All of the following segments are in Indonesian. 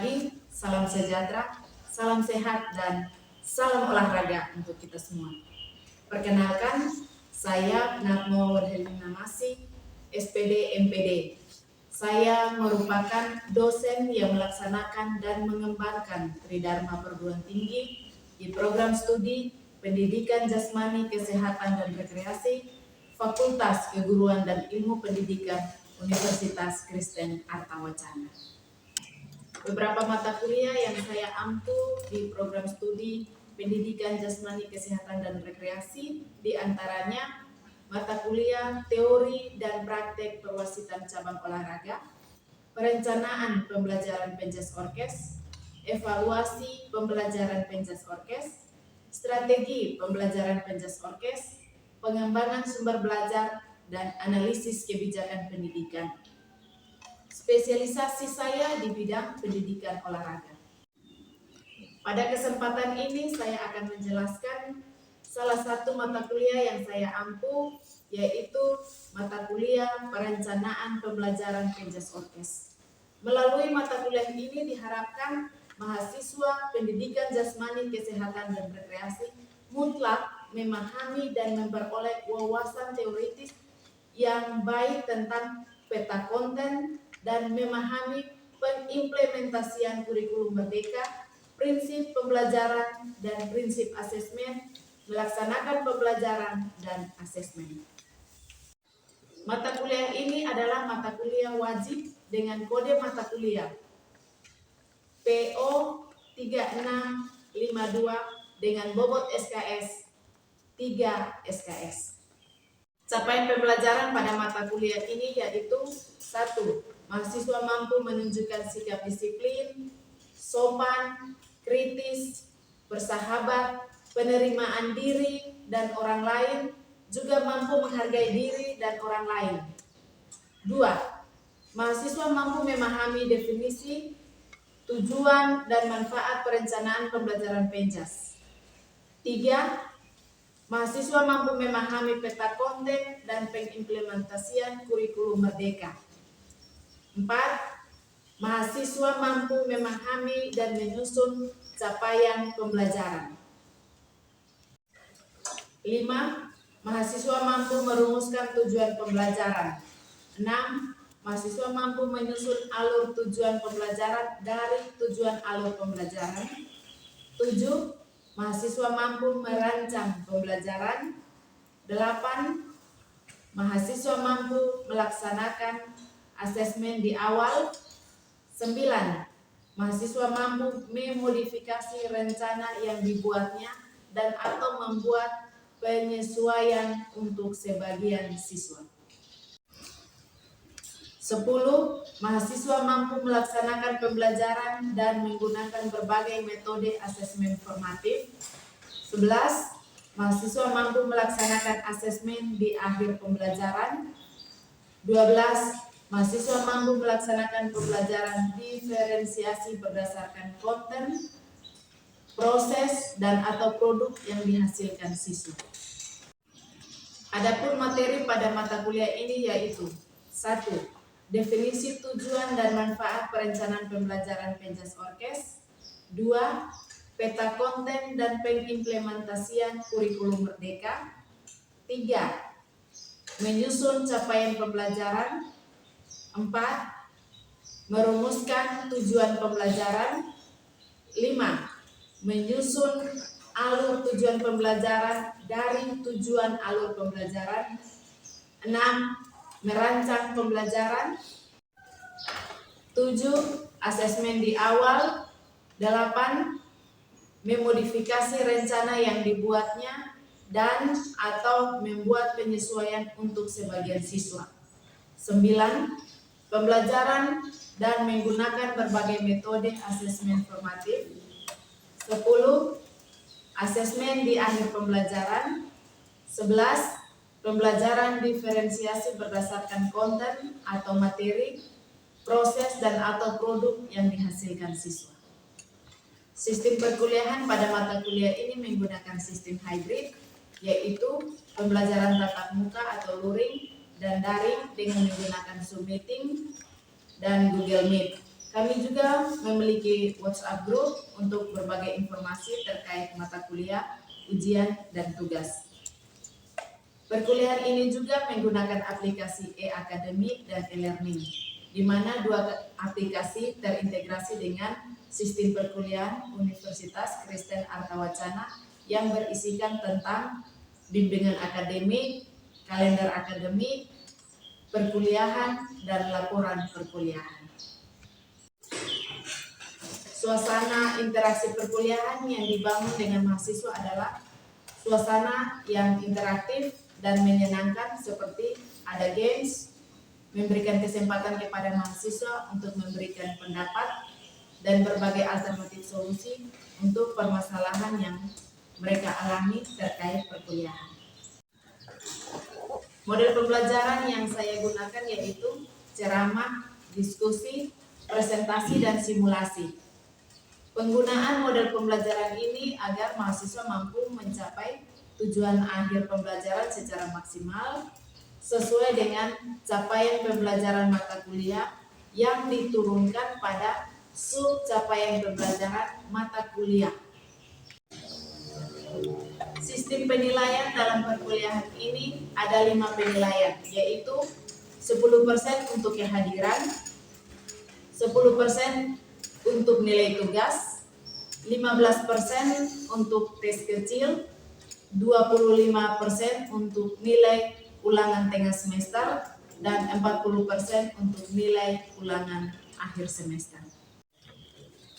pagi, salam sejahtera, salam sehat, dan salam olahraga untuk kita semua. Perkenalkan, saya Natmo Helena Masih, SPD MPD. Saya merupakan dosen yang melaksanakan dan mengembangkan Tridharma Perguruan Tinggi di program studi Pendidikan Jasmani, Kesehatan, dan Rekreasi, Fakultas Keguruan dan Ilmu Pendidikan Universitas Kristen Artawacana. Beberapa mata kuliah yang saya ampu di program studi Pendidikan Jasmani, Kesehatan, dan Rekreasi, diantaranya mata kuliah Teori dan Praktek Perwasitan Cabang Olahraga, Perencanaan Pembelajaran Penjas Orkes, Evaluasi Pembelajaran Penjas Orkes, Strategi Pembelajaran Penjas Orkes, Pengembangan Sumber Belajar, dan Analisis Kebijakan Pendidikan. Spesialisasi saya di bidang pendidikan olahraga. Pada kesempatan ini saya akan menjelaskan salah satu mata kuliah yang saya ampu, yaitu mata kuliah Perencanaan Pembelajaran Penjas Orkes. Melalui mata kuliah ini diharapkan mahasiswa pendidikan jasmani, kesehatan, dan rekreasi mutlak memahami dan memperoleh wawasan teoritis yang baik tentang peta konten dan memahami pengimplementasian kurikulum merdeka, prinsip pembelajaran dan prinsip asesmen, melaksanakan pembelajaran dan asesmen. Mata kuliah ini adalah mata kuliah wajib dengan kode mata kuliah PO 3652 dengan bobot SKS 3 SKS. Capaian pembelajaran pada mata kuliah ini yaitu 1. Mahasiswa mampu menunjukkan sikap disiplin, sopan, kritis, bersahabat, penerimaan diri dan orang lain, juga mampu menghargai diri dan orang lain. 2. Mahasiswa mampu memahami definisi, tujuan, dan manfaat perencanaan pembelajaran Penjas. 3. Mahasiswa mampu memahami peta konten dan pengimplementasian kurikulum merdeka. 4. Mahasiswa mampu memahami dan menyusun capaian pembelajaran. 5. Mahasiswa mampu merumuskan tujuan pembelajaran. 6. Mahasiswa mampu menyusun alur tujuan pembelajaran dari tujuan alur pembelajaran. 7. Mahasiswa mampu merancang pembelajaran. 8. Mahasiswa mampu melaksanakan asesmen di awal. 9. Mahasiswa mampu memodifikasi rencana yang dibuatnya dan atau membuat penyesuaian untuk sebagian siswa. 10. Mahasiswa mampu melaksanakan pembelajaran dan menggunakan berbagai metode asesmen formatif. 11. Mahasiswa mampu melaksanakan asesmen di akhir pembelajaran. 12. Mahasiswa mampu melaksanakan pembelajaran diferensiasi berdasarkan konten, proses, dan atau produk yang dihasilkan siswa. Adapun materi pada mata kuliah ini yaitu 1. Definisi tujuan dan manfaat perencanaan pembelajaran Penjas Orkes. 2. Peta konten dan pengimplementasian kurikulum merdeka. 3. Menyusun capaian pembelajaran. 4. Merumuskan tujuan pembelajaran. 5. Menyusun alur tujuan pembelajaran dari tujuan alur pembelajaran. 6. Merancang pembelajaran. 7. Asesmen di awal. 8. Memodifikasi rencana yang dibuatnya dan atau membuat penyesuaian untuk sebagian siswa. 9. Pembelajaran dan menggunakan berbagai metode asesmen formatif. 10. Asesmen di akhir pembelajaran. 11. Pembelajaran diferensiasi berdasarkan konten atau materi, proses, dan atau produk yang dihasilkan siswa. Sistem perkuliahan pada mata kuliah ini menggunakan sistem hybrid, yaitu pembelajaran tatap muka atau luring dan daring dengan menggunakan Zoom Meeting dan Google Meet. Kami juga memiliki WhatsApp group untuk berbagai informasi terkait mata kuliah, ujian, dan tugas. Perkuliahan ini juga menggunakan aplikasi e-akademik dan e-learning, di mana dua aplikasi terintegrasi dengan sistem perkuliahan Universitas Kristen Artawacana yang berisikan tentang bimbingan akademik, kalender akademik, perkuliahan, dan laporan perkuliahan. Suasana interaksi perkuliahan yang dibangun dengan mahasiswa adalah suasana yang interaktif dan menyenangkan, seperti ada games, memberikan kesempatan kepada mahasiswa untuk memberikan pendapat dan berbagai alternatif solusi untuk permasalahan yang mereka alami terkait perkuliahan. Model pembelajaran yang saya gunakan yaitu ceramah, diskusi, presentasi, dan simulasi. Penggunaan model pembelajaran ini agar mahasiswa mampu mencapai tujuan akhir pembelajaran secara maksimal sesuai dengan capaian pembelajaran mata kuliah yang diturunkan pada sub capaian pembelajaran mata kuliah. Sistem penilaian dalam perkuliahan ini ada 5 penilaian, yaitu 10% untuk kehadiran, 10% untuk nilai tugas, 15% untuk tes kecil, 25% untuk nilai ulangan tengah semester, dan 40% untuk nilai ulangan akhir semester.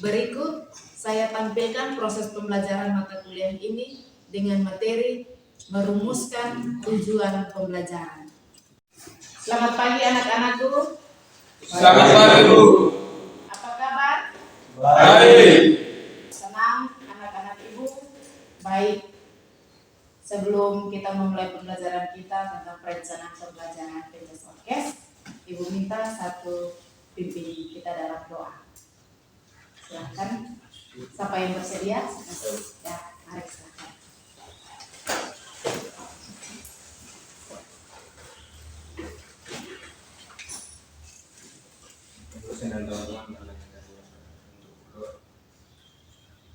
Berikut saya tampilkan proses pembelajaran mata kuliah ini dengan materi merumuskan tujuan pembelajaran. Selamat pagi anak-anakku. Selamat pagi, Bu. Apa kabar? Baik. Senang anak-anak Ibu. Baik. Sebelum kita memulai pembelajaran kita tentang perencanaan pembelajaran PJS Orkes, Ibu minta satu pimpin kita dalam doa. Silahkan. Siapa yang bersedia? Ya, mari silahkan. Dan teman-teman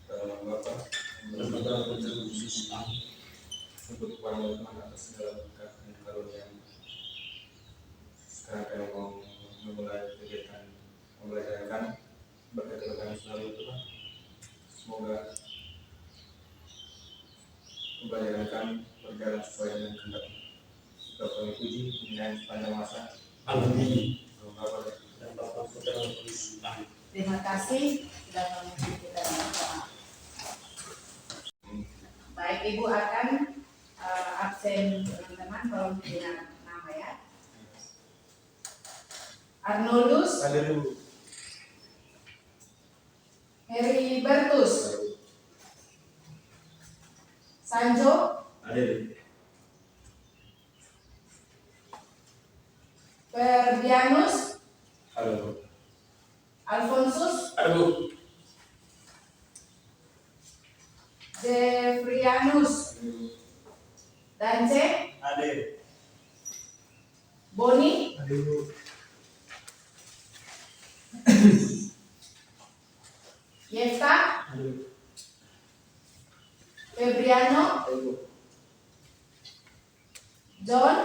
dalam Bapak untuk kepada teman atas segala berkat dan karunia. Sekarang kami mau memulai kegiatan pembelajaran kami. Berkat kami selalu Tuhan. Semoga pembelajaran kami berjalan sesuai dengan kehendak. Kita kami puji dengan sepanjang masa. Amin. Terima kasih sudah mengikuti kita dalam doa. Baik, Ibu akan absen teman-teman kalau dengan nama ya. Arnoldus Heribertus Sanjo Ferdianus Alfonsus Jeffrianus Dance Boni Yefta Febriano John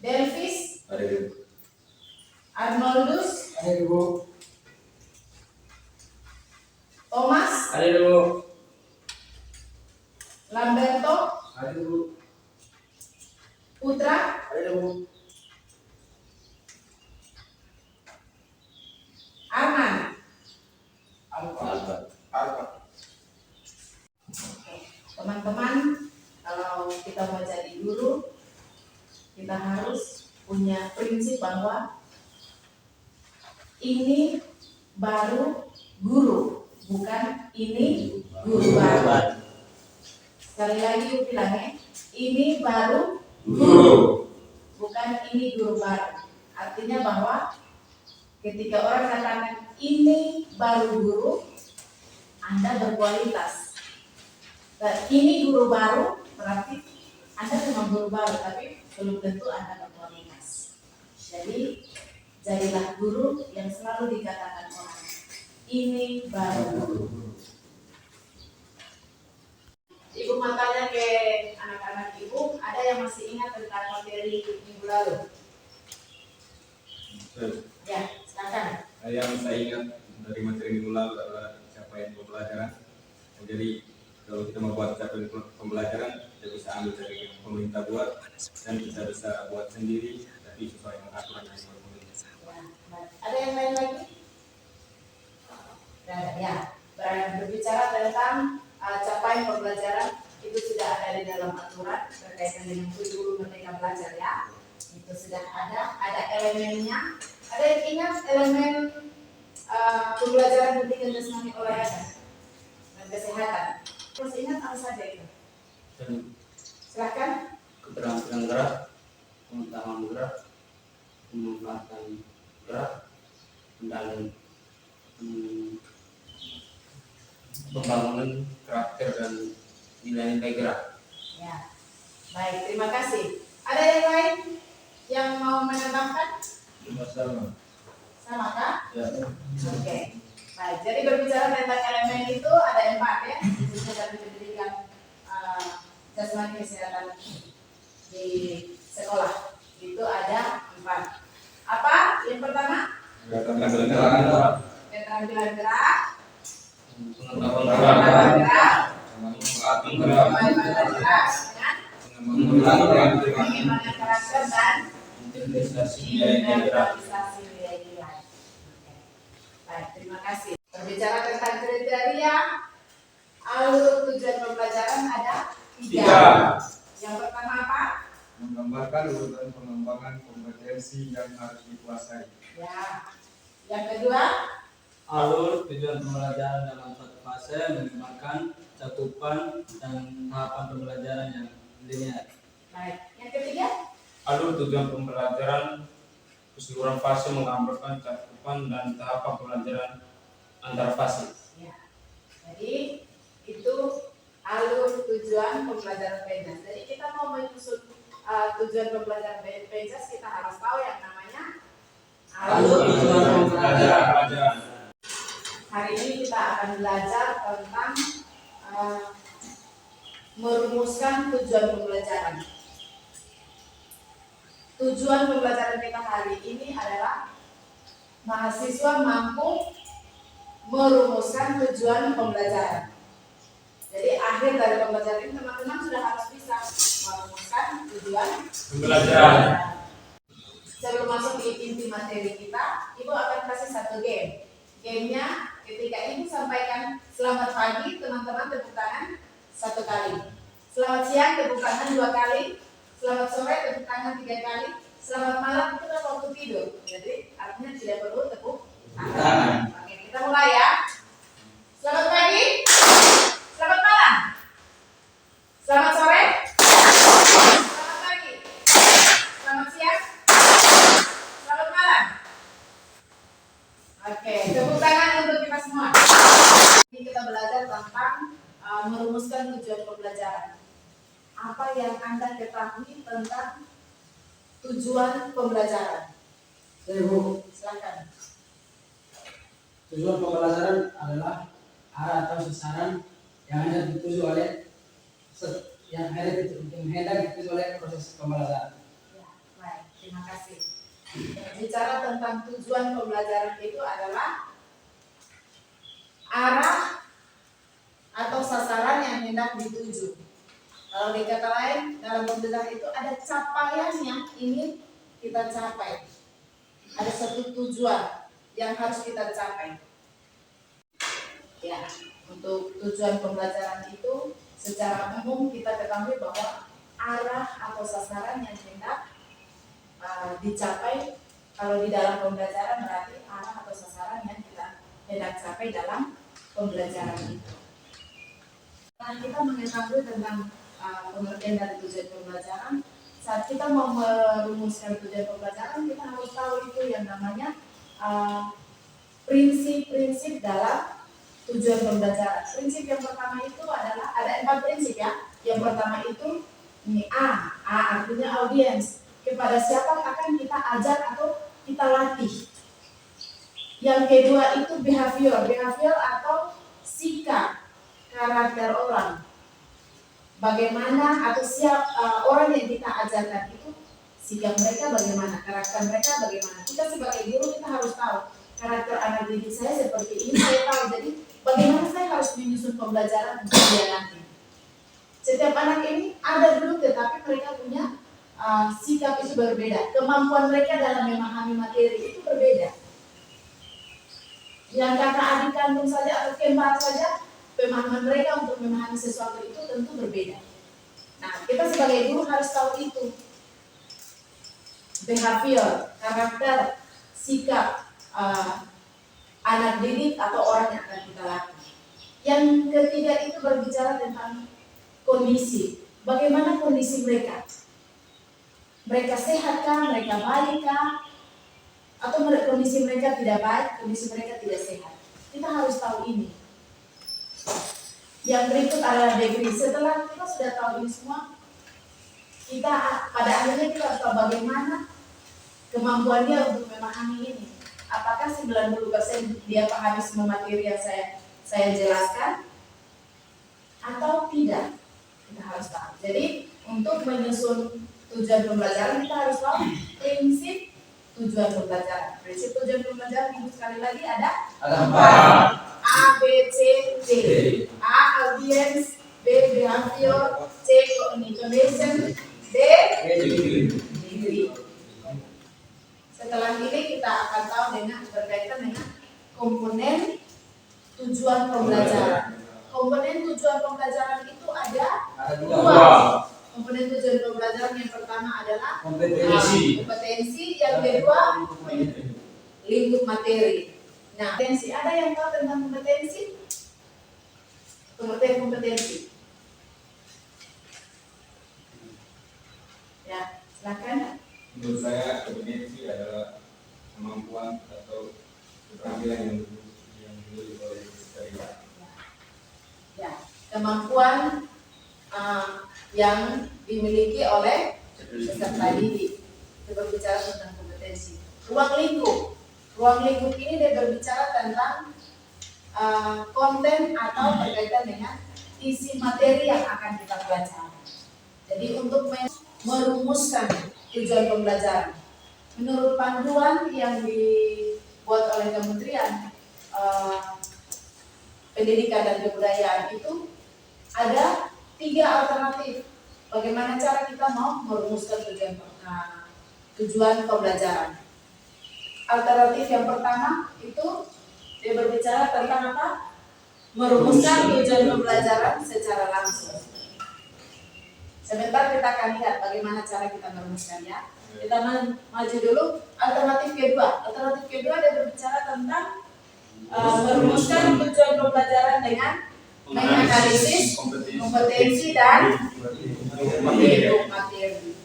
Delvis Arnoldus Thomas Lamberto Putra Arman. Teman-teman, kalau kita mau jadi guru, kita harus punya prinsip bahwa ini baru guru, bukan ini guru baru. Sekali lagi aku bilang ya, ini baru guru, bukan ini guru baru. Artinya bahwa ketika orang katakan ini baru guru, Anda berkualitas. Dan ini guru baru, berarti Anda memang guru baru, tapi belum tentu Anda berkualitas. Jadi Jadilah guru yang selalu dikatakan orang, ini baru guru. Ibu mau tanya ke anak-anak ibu, ada yang masih ingat tentang materi minggu lalu? Ya, silakan. Yang saya ingat dari materi minggu lalu adalah capaian pembelajaran. Jadi kalau kita membuat capaian pembelajaran, kita bisa ambil dari yang pemerintah buat dan kita bisa buat sendiri, tapi sesuai dengan aturan yang pemerintah. Ada yang lain lagi? Ya, berbicara tentang capaian pembelajaran itu sudah ada di dalam aturan berkaitan dengan kurikulum Merdeka Belajar ya. Itu sudah ada elemennya. Ada yang ingat elemen pembelajaran pendidikan jasmani olahraga dan kesehatan? Terus ingat apa saja itu? Silakan. Keterampilan gerak, pengetahuan gerak, memanfaatkan gerak, dan pembangunan karakter dan nilai-nilai gerak. Ya, baik, terima kasih. Ada yang lain yang mau menambahkan? Sama kah? Ya. Oke. Baik, jadi berbicara tentang elemen itu ada 4 ya, khususnya dalam pendidikan jasmani kesehatan di sekolah. Itu ada 4. Apa? Yang pertama? Keterampilan gerak. Pengetahuan gerak. Pengembangan gerak. Pengembangan karakter dan Integrasi integrasi nilai-nilai. Baik, terima kasih. Berbicara tentang kriteria alur tujuan pembelajaran ada 3. Yang pertama apa? Menggambarkan urutan pengembangan kompetensi yang harus dikuasai. Ya. Yang kedua? Alur tujuan pembelajaran dalam satu fase menggambarkan cakupan dan tahapan pembelajaran yang linear. Baik. Yang ketiga? alur tujuan pembelajaran keseluruhan fase menggambarkan cakupan dan tahapan pembelajaran antar fase. Ya. Jadi itu alur tujuan pembelajaran PENJAS. Jadi kita mau menyusun tujuan pembelajaran PENJAS, kita harus tahu yang namanya alur tujuan pembelajaran. Hari ini kita akan belajar tentang merumuskan tujuan pembelajaran. Tujuan pembelajaran kita hari ini adalah mahasiswa mampu merumuskan tujuan pembelajaran. Jadi akhir dari pembelajaran ini teman-teman sudah harus bisa merumuskan tujuan pembelajaran. Sebelum masuk di inti materi kita, Ibu akan kasih satu game. Gamenya ketika Ibu sampaikan selamat pagi, teman-teman tepuk tangan 1 kali. Selamat siang tepuk tangan 2 kali. Selamat sore tepuk tangan 3 kali. Selamat malam itu kan waktu tidur. Jadi artinya tidak perlu tepuk tangan. Oke, kita mulai ya. Selamat pagi. Selamat malam. Selamat sore. Selamat pagi. Selamat siang. Selamat malam. Oke, tepuk tangan untuk kita semua. Ini kita belajar tentang merumuskan tujuan pembelajaran. Apa yang Anda ketahui tentang tujuan pembelajaran? Ibu, Silakan. tujuan pembelajaran adalah arah atau sasaran yang hendak dituju oleh proses pembelajaran. Ya, baik, terima kasih. Bicara tentang tujuan pembelajaran itu adalah arah atau sasaran yang hendak dituju. Kalau di kata lain, dalam pembelajaran itu ada capaian yang ingin kita capai. Ada satu tujuan yang harus kita capai. Ya, untuk tujuan pembelajaran itu secara umum kita ketahui bahwa arah atau sasaran yang hendak dicapai. Kalau di dalam pembelajaran berarti arah atau sasaran yang kita hendak capai dalam pembelajaran itu. Nah, kita mengetahui tentang pengertian dari tujuan pembelajaran. Saat kita mau merumuskan tujuan pembelajaran, kita harus tahu itu yang namanya prinsip-prinsip dalam tujuan pembelajaran. Prinsip yang pertama itu adalah ada 4 prinsip ya. Yang pertama itu ini A artinya audiens. Kepada siapa akan kita ajar atau kita latih. Yang kedua itu behavior atau sikap karakter orang. Bagaimana atau orang yang kita ajarkan itu sikap mereka bagaimana, karakter mereka bagaimana. Kita sebagai guru kita harus tahu karakter anak didik saya seperti ini, saya tahu. Jadi bagaimana saya harus menyusun pembelajaran untuk dia nanti. Setiap anak ini ada dulu, tetapi mereka punya sikap itu berbeda. Kemampuan mereka dalam memahami materi itu berbeda. Yang kakak adik kandung saja atau kembar saja, pemahaman mereka untuk memahami sesuatu itu tentu berbeda. Nah, kita sebagai guru harus tahu itu. Behavior, karakter, sikap anak didik atau orang yang akan kita latih. Yang ketiga itu berbicara tentang kondisi. Bagaimana kondisi mereka? Mereka sehatkah? Mereka baikkah? Atau kondisi mereka tidak baik, kondisi mereka tidak sehat? Kita harus tahu ini. Yang berikut adalah degree. Setelah kita sudah tahu ini semua, kita pada akhirnya kita harus tahu bagaimana kemampuan dia untuk memahami ini. Apakah 90% dia pahami semua materi yang saya jelaskan atau tidak? Kita harus tahu. Jadi untuk menyusun tujuan pembelajaran kita harus tahu prinsip tujuan pembelajaran. Prinsip tujuan pembelajaran itu sekali lagi ada 4. A, B, C, D. A, audience, B, behavior, C, cognition, D, degree. Setelah ini kita akan tahu berkaitan dengan komponen tujuan pembelajaran. Komponen tujuan pembelajaran itu ada 2. Komponen tujuan pembelajaran yang pertama adalah kompetensi, yang kedua lingkup materi. Nah, kompetensi, ada yang tahu tentang kompetensi? Pengertian kompetensi. Ya, silakan. Menurut saya kompetensi adalah kemampuan atau keterampilan yang dimiliki oleh peserta. Ya, kemampuan yang dimiliki oleh peserta didik. Kita berbicara tentang kompetensi. Ruang lingkup ini dia berbicara tentang konten atau berkaitan dengan isi materi yang akan kita pelajari. Jadi untuk merumuskan tujuan pembelajaran, menurut panduan yang dibuat oleh Kementerian Pendidikan dan Kebudayaan itu ada 3 alternatif. Bagaimana cara kita mau merumuskan tujuan pembelajaran? Alternatif yang pertama itu dia berbicara tentang apa? Merumuskan tujuan pembelajaran secara langsung. Sebentar kita akan lihat bagaimana cara kita merumuskannya. Kita maju dulu. Alternatif kedua. Alternatif kedua dia berbicara tentang merumuskan tujuan pembelajaran dengan menganalisis kompetensi dan lingkup materi.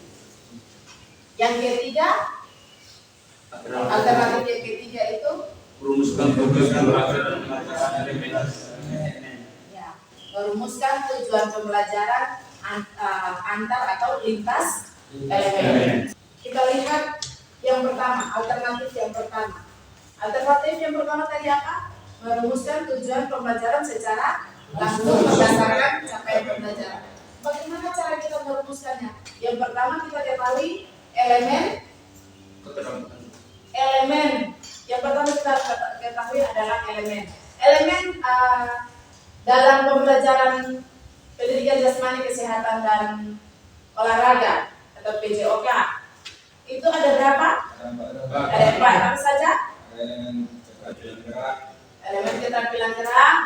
Yang ketiga, alternatif yang ketiga itu merumuskan tujuan pembelajaran merumuskan tujuan pembelajaran antar atau lintas elemen. Kita lihat yang pertama, alternatif yang pertama. Alternatif yang pertama tadi apa? Merumuskan tujuan pembelajaran secara langsung berdasarkan capaian pembelajaran. Bagaimana cara kita merumuskannya? Yang pertama kita ketahui elemen. Yang pertama kita ketahui adalah elemen. Elemen dalam pembelajaran pendidikan jasmani, kesehatan dan olahraga atau PJOK itu ada berapa? Ada 4. Apa saja? Elemen keterampilan gerak,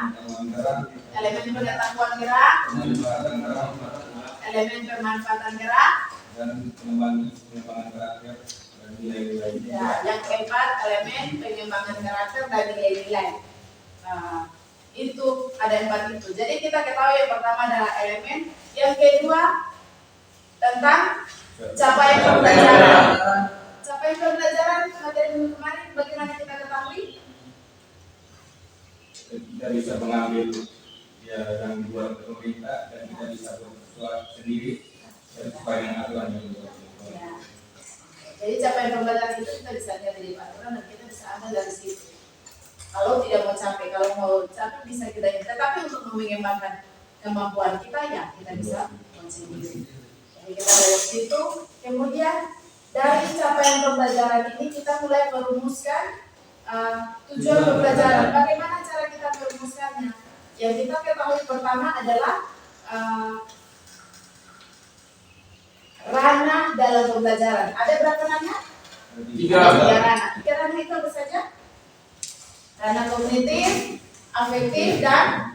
elemen pengetahuan gerak, elemen pemanfaatan gerak, dan pengembangan karakter dan nilai-nilai. Ya, yang keempat elemen pengembangan karakter dan nilai-nilai. Itu ada 4 itu. Jadi kita ketahui yang pertama adalah elemen, yang kedua tentang capaian pembelajaran. Capaian pembelajaran materi minggu kemarin bagaimana kita ketahui? Kita bisa mengambil yang dibuat oleh pemerintah dan kita bisa berbuat sendiri sesuai dengan aturan yang dibuat. Jadi capaian pembelajaran itu kita bisa lihat di aturan dan kita bisa ambil dari situ. Kalau tidak mau capek, kalau mau capek bisa kita ini. Tetapi untuk mengembangkan kemampuan kita ya kita bisa konsumsi. Jadi kita dari situ, kemudian dari capaian pembelajaran ini kita mulai merumuskan tujuan pembelajaran. Bagaimana cara kita merumuskannya? Yang kita ketahui pertama adalah ranah dalam pembelajaran. Ada berapa ranah? Tiga. Ranah. Tiga ranah itu apa saja? Ranah kognitif, afektif, dan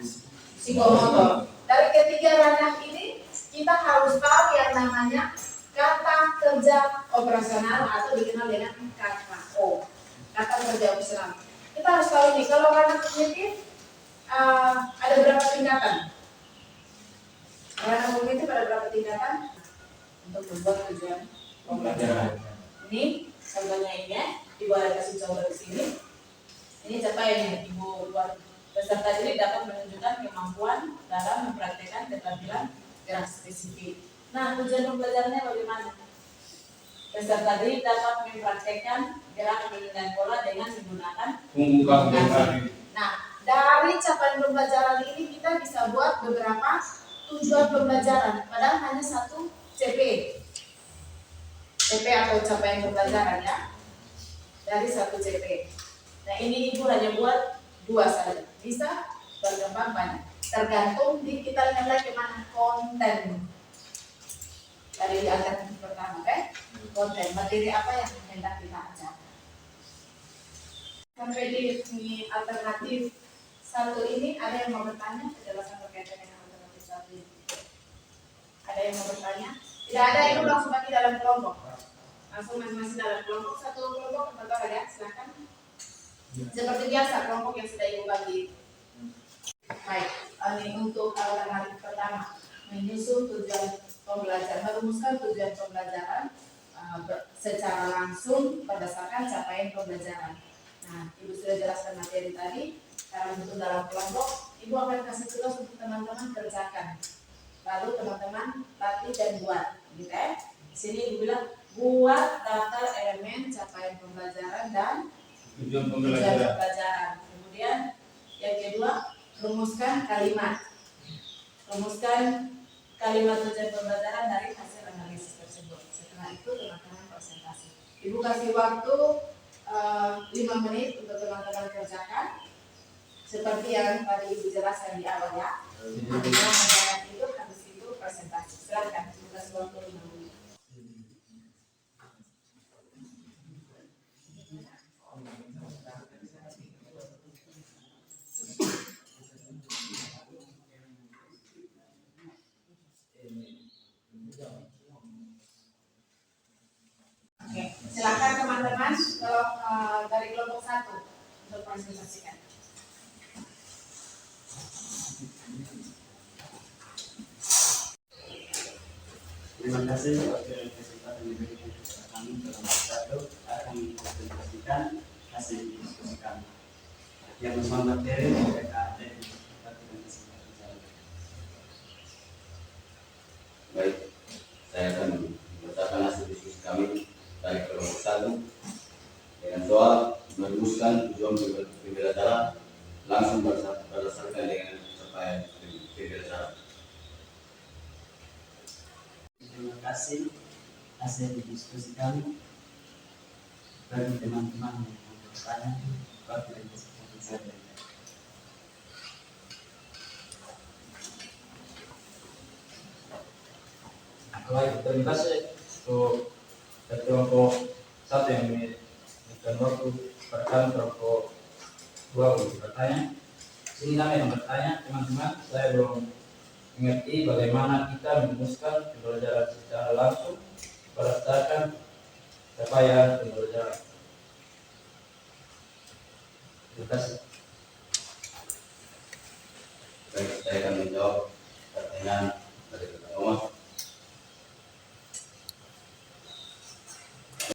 psikomotor. Dari ketiga ranah ini kita harus tahu yang namanya kata kerja operasional atau dikenal dengan KKO. Kata kerja operasional. Kita harus tahu nih kalau ranah kognitif ada berapa tingkatan? Ranah kognitif ada berapa tingkatan? Untuk membuat tujuan pembelajaran. Ini contohnya ini ya, Ibu ada kasih contoh di sini. Ini capaian yang Ibu buat. Peserta diri dapat menunjukkan kemampuan dalam mempraktikkan keterampilan gerak spesifik. Nah, tujuan pembelajarannya bagaimana? Peserta diri dapat mempraktikkan gerak mengendalikan pola dengan menggunakan komunikasi. Nah, dari capaian pembelajaran ini kita bisa buat beberapa tujuan pembelajaran. Padahal hanya satu CP. CP atau capaian pembelajaran ya. Dari satu CP. Nah, ini Ibu hanya buat 2 saja. Bisa berkembang banyak. Tergantung di kita lihat lagi mana konten. Dari alternatif pertama, konten materi apa yang hendak kita ajar. Sampai di alternatif 1 ini ada yang mau bertanya penjelasan berkaitan dengan alternatif 1 ini. Ada yang mau bertanya? Tidak ada, itu langsung bagi dalam kelompok. Langsung masing-masing dalam kelompok. Satu kelompok berapa ya? Silakan. Seperti biasa kelompok yang sudah Ibu bagi. Baik, ini untuk alternatif pertama menyusun tujuan pembelajaran, merumuskan tujuan pembelajaran secara langsung berdasarkan capaian pembelajaran. Nah, Ibu sudah jelaskan materi tadi. Cara menyusun dalam kelompok, Ibu akan kasih tugas untuk teman-teman kerjakan. Lalu teman-teman latih dan buat, gitu ya. Di sini Ibu bilang buat daftar elemen capaian pembelajaran dan tujuan pembelajaran. Kemudian yang kedua, rumuskan kalimat. Rumuskan kalimat tujuan pembelajaran dari hasil analisis tersebut. Setelah itu teman-teman presentasi. Ibu kasih waktu 5 menit untuk teman-teman kerjakan. Seperti yang tadi Ibu jelaskan di awal ya. Nah, itu habis itu presentasi. Silakan Ibu kasih waktu 5 menit. Oke, silakan teman-teman dari kelompok 1 untuk presentasikan. Terima kasih waktu kesempatan diberikan kepada kami kelompok 1 akan mempresentasikan hasil diskusi kami. Yang membuat materi mereka ada di tempat dengan kesempatan saya. Baik, saya akan membacakan hasil diskusi kami dari kelompok 1 dengan soal merumuskan tujuan pembelajaran langsung berdasarkan dengan capaian pembelajaran. Terima kasih hasil diskusi kami. Bagi teman-teman yang mau bertanya, waktu dan kesempatan saya. Baik, terima kasih untuk kelompok 1 yang memberikan waktu pertama kelompok 2 untuk bertanya. Sini kami yang bertanya, teman-teman, saya belum mengerti bagaimana kita merumuskan pembelajaran secara langsung berdasarkan capaian pembelajaran. Terima kasih. Baik, saya akan menjawab pertanyaan dari pertama.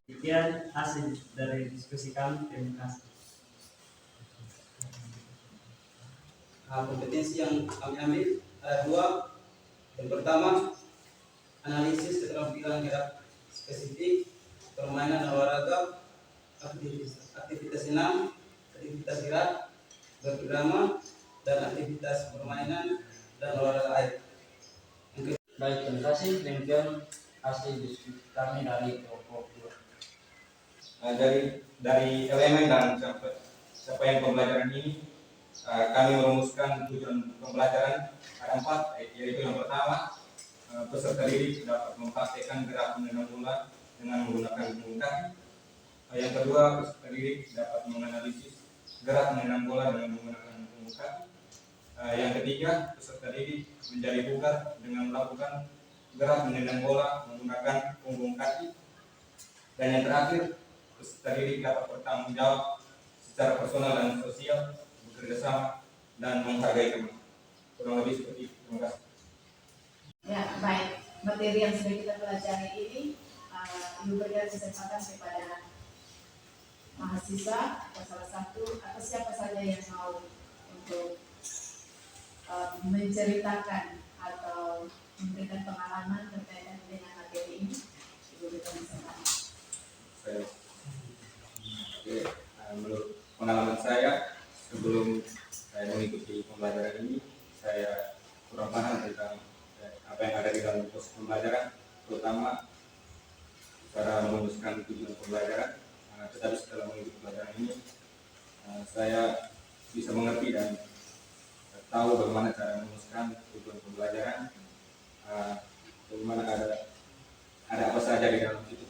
Demikian hasil dari diskusi kami. Terima kasih. Kompetensi yang kami ambil ada 2. Yang pertama, analisis keterampilan gerak spesifik permainan olahraga, aktivitas senam, aktivitas gerak, berirama, dan aktivitas permainan dan olahraga air. Baik, terima kasih. Demikian hasil diskusi kami dari kelompok 2. Dari elemen dan capaian pembelajaran ini, kami merumuskan tujuan pembelajaran ada 4, yaitu yang pertama, peserta didik dapat mempraktekkan gerak menendang bola dengan menggunakan punggung kaki. Yang kedua, peserta didik dapat menganalisis gerak menendang bola dengan menggunakan punggung kaki. Yang ketiga, peserta didik menjadi bugar dengan melakukan gerak menendang bola menggunakan punggung kaki. Dan yang terakhir, peserta didik dapat bertanggung jawab secara personal dan sosial, bekerja sama dan menghargai teman. Kurang lebih seperti itu. Terima kasih. Ya, baik. Materi yang sudah kita pelajari ini, Ibu berikan kesempatan kepada mahasiswa atau salah satu atau siapa saja yang mau untuk menceritakan atau memberikan pengalaman terkait dengan materi ini. Ibu berikan kesempatan. Menurut pengalaman saya, sebelum saya mengikuti pembelajaran ini, saya kurang paham tentang apa yang ada di dalam proses pembelajaran, terutama cara merumuskan tujuan pembelajaran. Tetapi setelah mengikuti pembelajaran ini, saya bisa mengerti dan tahu bagaimana cara merumuskan tujuan pembelajaran, bagaimana ada apa saja di dalam situ,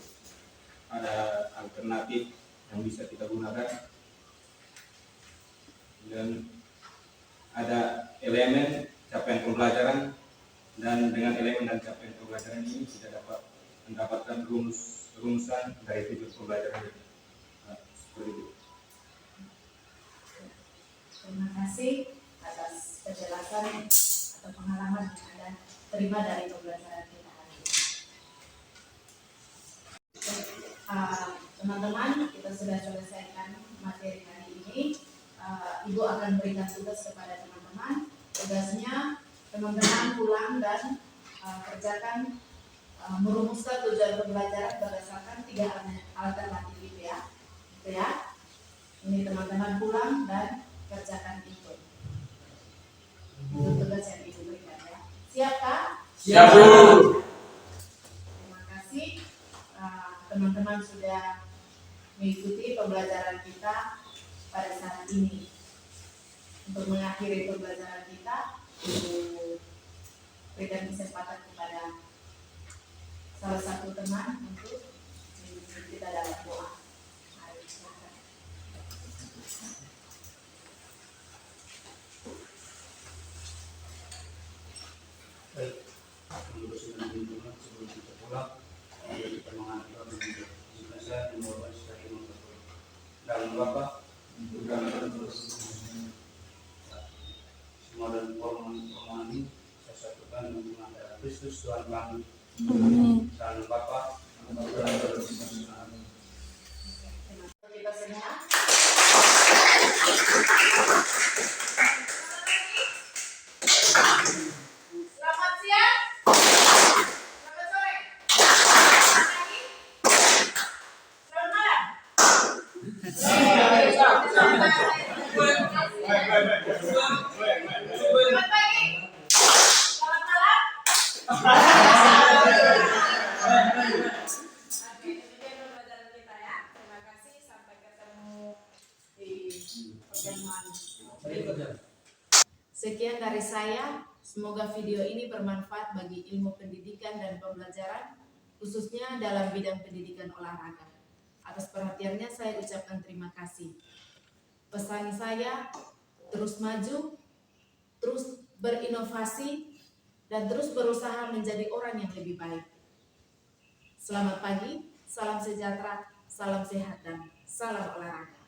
ada alternatif yang bisa kita gunakan, dan ada elemen capaian pembelajaran, dan dengan elemen dan capaian pembelajaran ini kita dapat mendapatkan rumusan dari tujuan pembelajaran ini. Seperti itu. Terima kasih atas penjelasan atau pengalaman yang Anda terima dari pembelajaran kita hari ini. Teman-teman, kita sudah selesaikan materi hari ini. Ibu akan berikan tugas kepada teman-teman. Tugasnya teman-teman pulang dan kerjakan merumuskan tujuan pembelajaran berdasarkan 3 alternatif itu ya. Gitu ya. Ini teman-teman pulang dan kerjakan itu. Itu tugas yang Ibu berikan ya. Siap Kak? Siap, Bu. Terima kasih. Teman-teman sudah mengikuti pembelajaran kita pada saat ini. Untuk mengakhiri pembelajaran kita, Ibu berikan kesempatan kepada salah satu teman untuk memimpin kita dalam doa. Mari, silakan. Baik, sebelum kita pulang, kita mengatur jika saya membawa sesuatu dalam Bapak, semua dan permohonan ini saya satukan dengan Kristus Tuhan kami. Dalam Bapak, Kita semua. Selamat siang. Selamat sore. Selamat pagi. Selamat malam. Selamat pagi. Selamat malam. Oke, demikian pembelajaran kita ya. Terima kasih. Sampai ketemu di pertemuan berikutnya. Sekian dari saya. Semoga video ini bermanfaat bagi ilmu pendidikan dan pembelajaran, khususnya dalam bidang pendidikan olahraga. Atas perhatiannya saya ucapkan terima kasih. Pesan saya, terus maju, terus berinovasi, dan terus berusaha menjadi orang yang lebih baik. Selamat pagi, salam sejahtera, salam sehat, dan salam olahraga.